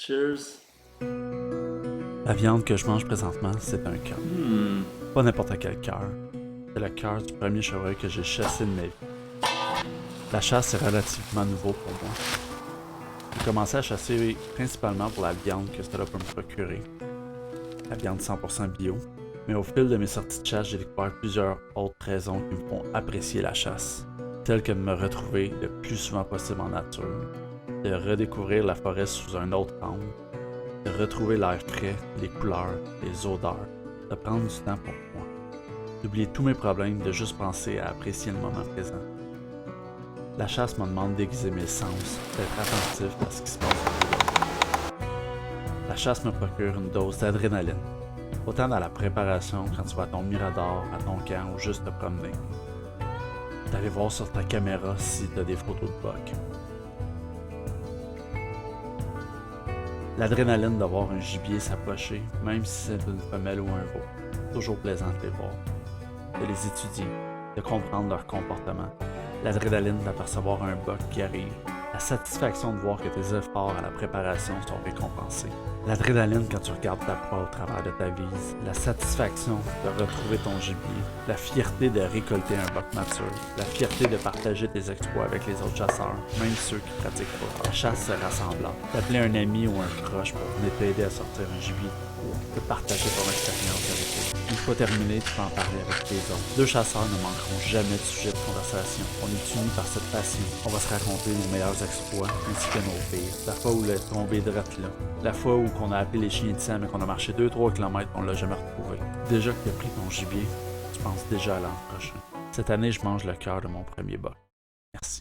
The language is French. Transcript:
Cheers. La viande que je mange présentement, c'est un cœur. Hmm. Pas n'importe quel cœur. C'est le cœur du premier chevreuil que j'ai chassé de ma vie. La chasse est relativement nouveau pour moi. J'ai commencé à chasser principalement pour la viande que cela peut me procurer. La viande 100% bio. Mais au fil de mes sorties de chasse, j'ai découvert plusieurs autres raisons qui me font apprécier la chasse. Telles que de me retrouver le plus souvent possible en nature, de redécouvrir la forêt sous un autre angle, de retrouver l'air frais, les couleurs, les odeurs, de prendre du temps pour moi, d'oublier tous mes problèmes, de juste penser à apprécier le moment présent. La chasse me demande d'aiguiser mes sens, d'être attentif à ce qui se passe autour de moi. La chasse me procure une dose d'adrénaline, autant dans la préparation quand tu vas à ton mirador, à ton camp ou juste te promener. D'aller voir sur ta caméra si tu as des photos de buck. L'adrénaline de voir un gibier s'approcher, même si c'est une femelle ou un veau. Toujours plaisant de les voir. De les étudier, de comprendre leur comportement. L'adrénaline d'apercevoir un buck qui arrive. La satisfaction de voir que tes efforts à la préparation sont récompensés. L'adrénaline quand tu regardes ta proie au travers de ta vise. La satisfaction de retrouver ton gibier. La fierté de récolter un buck mature. La fierté de partager tes exploits avec les autres chasseurs, même ceux qui pratiquent pas. La chasse se rassemblant. D'appeler un ami ou un proche pour venir t'aider à sortir un gibier de partager ton expérience avec eux. Une fois terminé, tu peux en parler avec tes autres. Deux chasseurs ne manqueront jamais de sujet de conversation. On est unis par cette passion. On va se raconter nos meilleurs exploits ainsi que nos pires. La fois où il est tombé droite là. La fois où on a appelé les chiens de sang mais qu'on a marché 2-3 km et on l'a jamais retrouvé. Déjà que tu as pris ton gibier, tu penses déjà à l'an prochain. Cette année, je mange le cœur de mon premier buck. Merci.